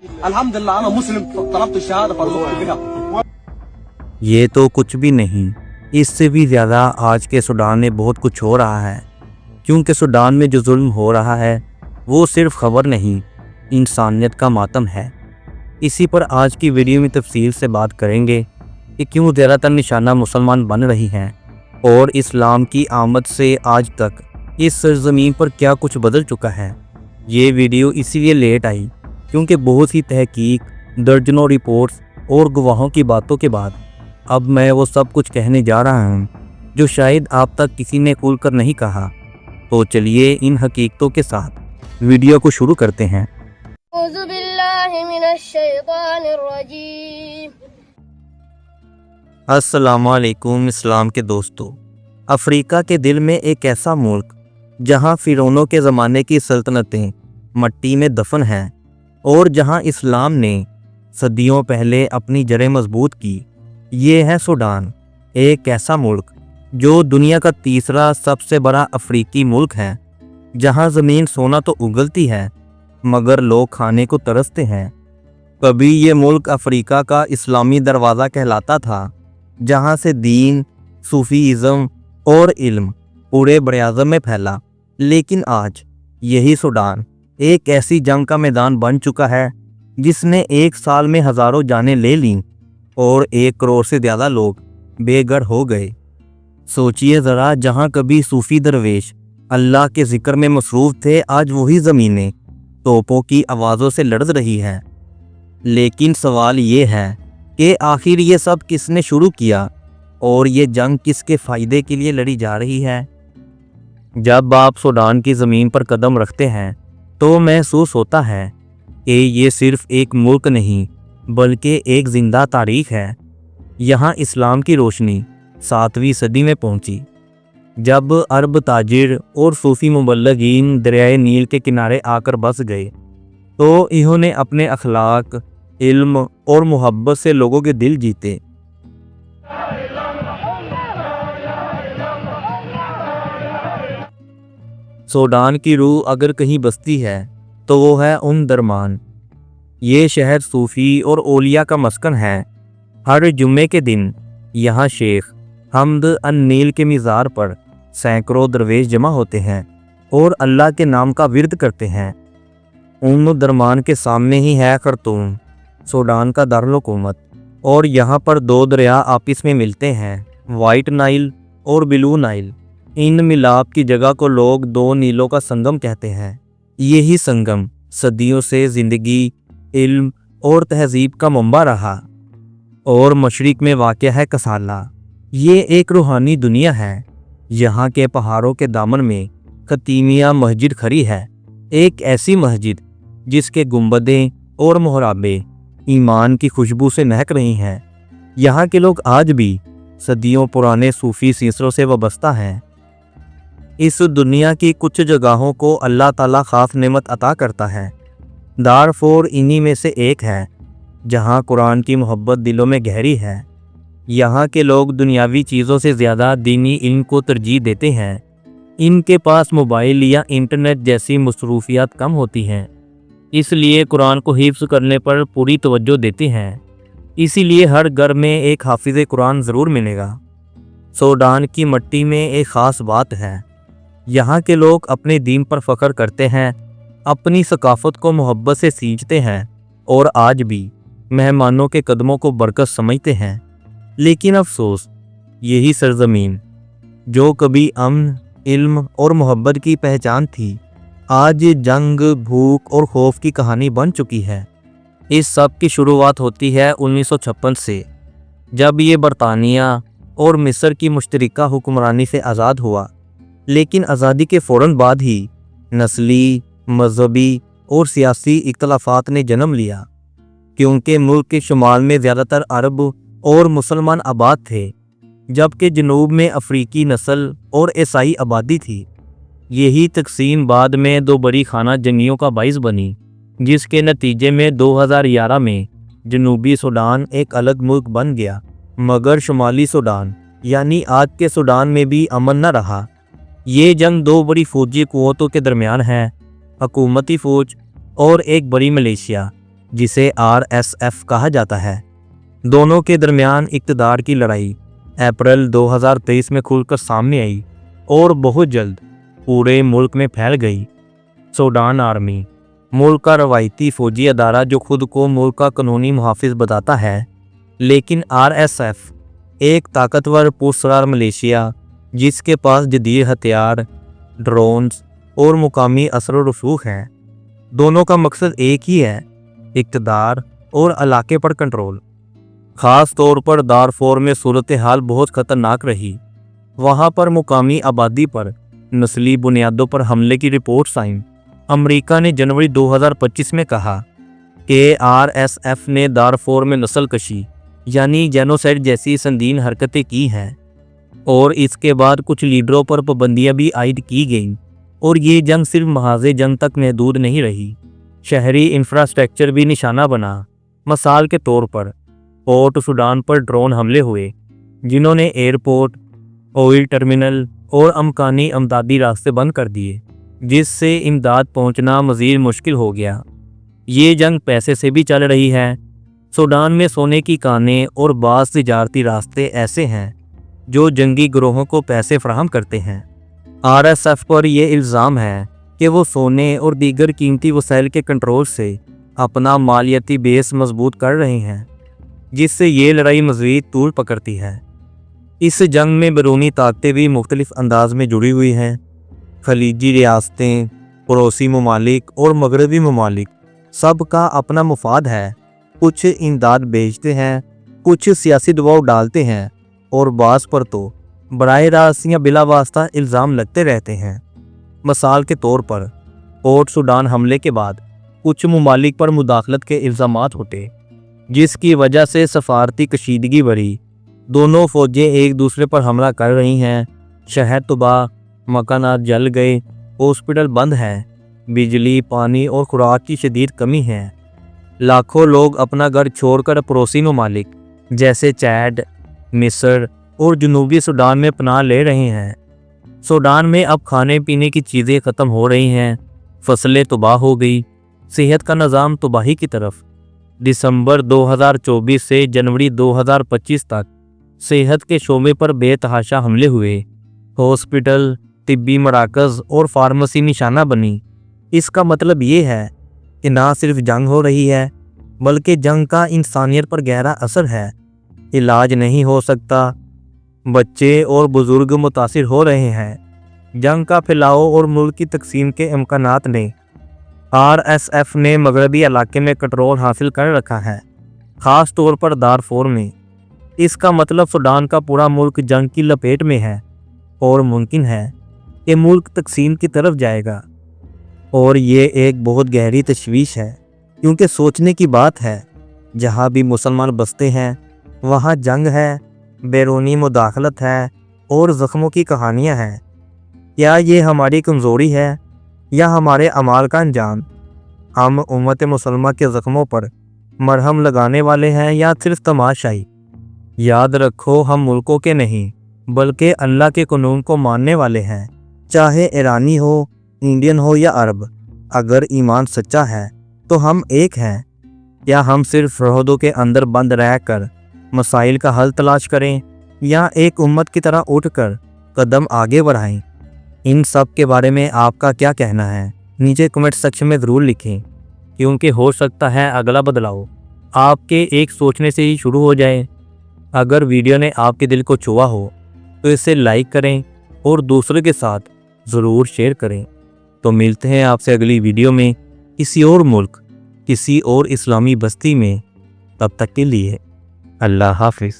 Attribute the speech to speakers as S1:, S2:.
S1: अल्हम्दुलिल्लाह अना मुस्लिम तलब्तु शहादा फरज़ुक़्तु बिहा।
S2: ये तो कुछ भी नहीं, इससे भी ज़्यादा आज के सूडान में बहुत कुछ हो रहा है। क्योंकि सूडान में जो जुल्म हो रहा है वो सिर्फ खबर नहीं, इंसानियत का मातम है। इसी पर आज की वीडियो में तफसील से बात करेंगे कि क्यों ज़्यादातर निशाना मुसलमान बन रही हैं और इस्लाम की आमद से आज तक इस सरज़मीन पर क्या कुछ बदल चुका है। ये वीडियो इसीलिए लेट आई क्योंकि बहुत सी तहकीक, दर्जनों रिपोर्ट्स और गवाहों की बातों के बाद अब मैं वो सब कुछ कहने जा रहा हूँ जो शायद आप तक किसी ने खुलकर नहीं कहा। तो चलिए इन हकीकतों के साथ वीडियो को शुरू करते हैं।
S3: औज़ु बिल्लाहि मिनश शैतानिर्रजीम।
S2: अस्सलामुअलैकुम इस्लाम के दोस्तों। अफ्रीका के दिल में एक ऐसा मुल्क जहाँ फ़िरौनों के ज़माने की सल्तनतें मट्टी में दफन हैं और जहाँ इस्लाम ने सदियों पहले अपनी जड़ें मजबूत की, ये है सूडान। एक ऐसा मुल्क जो दुनिया का तीसरा सबसे बड़ा अफ्रीकी मुल्क है, जहाँ ज़मीन सोना तो उगलती है मगर लोग खाने को तरसते हैं। कभी ये मुल्क अफ्रीका का इस्लामी दरवाज़ा कहलाता था, जहाँ से दीन, सूफीज़म और इल्म पूरे बरआज़म में फैला। लेकिन आज यही सूडान एक ऐसी जंग का मैदान बन चुका है जिसने एक साल में हज़ारों जानें ले लीं और 1 करोड़ से ज़्यादा लोग बेघर हो गए। सोचिए ज़रा, जहाँ कभी सूफ़ी दरवेश अल्लाह के ज़िक्र में मसरूफ़ थे, आज वही ज़मीनें तोपों की आवाज़ों से लड़ रही हैं। लेकिन सवाल ये है कि आखिर ये सब किसने शुरू किया और ये जंग किसके फ़ायदे के लिए लड़ी जा रही है। जब आप सूडान की ज़मीन पर कदम रखते हैं तो महसूस होता है कि ये सिर्फ़ एक मुल्क नहीं बल्कि एक ज़िंदा तारीख़ है। यहाँ इस्लाम की रोशनी 7वीं सदी में पहुँची, जब अरब ताजिर और सूफ़ी मुबल्लिगीन दरियाए नील के किनारे आकर बस गए तो इन्होंने अपने अखलाक, इल्म और मोहब्बत से लोगों के दिल जीते। सूडान की रूह अगर कहीं बसती है तो वो है दरमान। ये शहर सूफ़ी और औलिया का मस्कन है। हर जुम्मे के दिन यहाँ शेख हमद अन नील के मिज़ार पर सैकड़ों दरवेश जमा होते हैं और अल्लाह के नाम का विर्द करते हैं। दरमान के सामने ही है खर्तूम, सूडान का दारुल हुकूमत, और यहाँ पर 2 दरिया आपस में मिलते हैं, वाइट नाइल और ब्लू नाइल। इन मिलाप की जगह को लोग 2 नीलों का संगम कहते हैं। यही संगम सदियों से ज़िंदगी, इल्म और तहज़ीब का मंबा रहा। और मशरिक़ में वाक़या है कसाला। ये एक रूहानी दुनिया है। यहाँ के पहाड़ों के दामन में ख़तीमिया मस्जिद खड़ी है, एक ऐसी मस्जिद जिसके गुंबदें और मोहराबे ईमान की खुशबू से महक रही हैं। यहाँ के लोग आज भी सदियों पुराने सूफ़ी सिलसिलों से वाबस्ता हैं। इस दुनिया की कुछ जगहों को अल्लाह ताला ख़ास नेमत अता करता है। दारफोर इन्हीं में से एक है, जहाँ कुरान की मोहब्बत दिलों में गहरी है। यहाँ के लोग दुनियावी चीज़ों से ज़्यादा दीनी इल्म को तरजीह देते हैं। इनके पास मोबाइल या इंटरनेट जैसी मसरूफियात कम होती हैं, इसलिए कुरान को हिफ्ज़ करने पर पूरी तवज्जो देते हैं। इसीलिए हर घर में एक हाफिज़ कुरान ज़रूर मिलेगा। सूडान की मिट्टी में एक ख़ास बात है, यहाँ के लोग अपने दीन पर फ़ख्र करते हैं, अपनी सकाफ़त को मोहब्बत से सींचते हैं और आज भी मेहमानों के कदमों को बरकत समझते हैं। लेकिन अफसोस, यही सरज़मीन जो कभी अमन, इल्म और मोहब्बत की पहचान थी, आज जंग, भूख और खौफ की कहानी बन चुकी है। इस सब की शुरुआत होती है 1956 से, जब ये बरतानिया और मिस्र की मुश्तरका हुक्मरानी से आज़ाद हुआ। लेकिन आज़ादी के फ़ौरन बाद ही नस्ली, मजहबी और सियासी इख्तलाफात ने जन्म लिया, क्योंकि मुल्क के शुमाल में ज़्यादातर अरब और मुसलमान आबाद थे, जबकि जनूब में अफ्रीकी नस्ल और ईसाई आबादी थी। यही तकसीम बाद में 2 बड़ी खाना जंगियों का बाइस बनी, जिसके नतीजे में 2011 में जनूबी सूडान एक अलग मुल्क बन गया। मगर शुमाली सूडान यानी आज के सूडान में भी अमन न रहा। ये जंग 2 बड़ी फौजी कुव्वतों के दरमियान है, हुकूमती फ़ौज और एक बड़ी मलेशिया जिसे RSF कहा जाता है। दोनों के दरमियान इक़्तिदार की लड़ाई अप्रैल 2023 में खुलकर सामने आई और बहुत जल्द पूरे मुल्क में फैल गई। सूडान आर्मी मुल्क का रवायती फ़ौजी अदारा जो खुद को मुल्क का कानूनी मुहाफ़िज़ बताता है, लेकिन RSF एक ताकतवर पुरस्कार मलेशिया जिसके पास जदीद हथियार, ड्रोन्स और मुकामी असर व रसूख हैं। दोनों का मकसद एक ही है, इक़्तिदार और इलाके पर कंट्रोल। ख़ास तौर पर दारफोर में सूरत हाल बहुत ख़तरनाक रही। वहाँ पर मुकामी आबादी पर नस्ली बुनियादों पर हमले की रिपोर्ट्स आईं। अमेरिका ने जनवरी 2025 में कहा कि RSF ने दारफोर में नस्ल कशी यानी जेनोसाइड जैसी संगीन हरकतें की हैं और इसके बाद कुछ लीडरों पर पाबंदियां भी आयद की गईं और ये जंग सिर्फ महाज़े जंग तक महदूद नहीं रही, शहरी इंफ्रास्ट्रक्चर भी निशाना बना। मिसाल के तौर पर पोर्ट सूडान पर ड्रोन हमले हुए जिन्होंने एयरपोर्ट, ऑयल टर्मिनल और अमकानी अमदादी रास्ते बंद कर दिए, जिससे इमदाद पहुंचना मज़ीद मुश्किल हो गया। ये जंग पैसे से भी चल रही है। सूडान में सोने की कानें और बाज़ तिजारती रास्ते ऐसे हैं जो जंगी ग्रोहों को पैसे फराहम करते हैं। RSF पर यह इल्ज़ाम है कि वो सोने और दीगर कीमती वसाइल के कंट्रोल से अपना मालियाती बेस मजबूत कर रहे हैं, जिससे ये लड़ाई मज़ीद तूल पकड़ती है। इस जंग में बैरूनी ताकतें भी मुख्तलिफ अंदाज में जुड़ी हुई हैं। खलीजी रियासतें, पड़ोसी ममालिक और मगरबी ममालिक सब का अपना मुफाद है। कुछ इमदाद भेजते हैं, कुछ सियासी दबाव डालते हैं और बाज़ पर तो बराह रास्त या बिला वास्ता इल्ज़ाम लगते रहते हैं। मिसाल के तौर पर पोर्ट सूडान हमले के बाद कुछ ममालिक पर मुदाखलत के इल्ज़ामात होते, जिसकी वजह से सफारती कशीदगी बढ़ी। दोनों फ़ौजें एक दूसरे पर हमला कर रही हैं। शहर तबाह, मकानात जल गए, हॉस्पिटल बंद हैं, बिजली, पानी और खुराक की शदीद कमी है। लाखों लोग अपना घर छोड़कर पड़ोसी ममालिक जैसे चैड, मिस्र और जनूबी सूडान में पनाह ले रहे हैं। सूडान में अब खाने पीने की चीज़ें ख़त्म हो रही हैं, फसलें तबाह हो गई, सेहत का निज़ाम तबाही की तरफ। दिसंबर 2024 से जनवरी 2025 तक सेहत के शोबे पर बेतहाशा हमले हुए। हॉस्पिटल, तिब्बी मराकज़ और फार्मेसी निशाना बनी। इसका मतलब ये है कि ना सिर्फ जंग हो रही है, बल्कि जंग का इंसानियत पर गहरा असर है। इलाज नहीं हो सकता, बच्चे और बुज़ुर्ग मुतासिर हो रहे हैं। जंग का फैलाव और मुल्क की तकसीम के इम्कानात ने RSF ने मगरबी इलाके में कंट्रोल हासिल कर रखा है, ख़ास तौर पर दारफोर में। इसका मतलब सूडान का पूरा मुल्क जंग की लपेट में है और मुमकिन है कि मुल्क तकसीम की तरफ जाएगा। और ये एक बहुत गहरी तशवीश है, क्योंकि सोचने की बात है जहाँ भी मुसलमान बसते हैं वहाँ जंग है, बैरूनी मुदाखलत है और ज़ख्मों की कहानियाँ हैं। क्या ये हमारी कमज़ोरी है या हमारे अमाल का अंजाम? हम उम्मत मुसलमान के ज़ख्मों पर मरहम लगाने वाले हैं या सिर्फ तमाशाई? याद रखो, हम मुल्कों के नहीं बल्कि अल्लाह के कानून को मानने वाले हैं, चाहे ईरानी हो, इंडियन हो या अरब। अगर ईमान सच्चा है तो हम एक हैं। क्या हम सिर्फ सरहदों के अंदर बंद रहकर मसाइल का हल तलाश करें या एक उम्मत की तरह उठकर कदम आगे बढ़ाएं? इन सब के बारे में आपका क्या कहना है? नीचे कमेंट सेक्शन में ज़रूर लिखें, क्योंकि हो सकता है अगला बदलाव आपके एक सोचने से ही शुरू हो जाए। अगर वीडियो ने आपके दिल को छुआ हो तो इसे लाइक करें और दूसरों के साथ ज़रूर शेयर करें। तो मिलते हैं आपसे अगली वीडियो में किसी और मुल्क, किसी और इस्लामी बस्ती में। तब तक के लिए अल्लाह हाफिज़।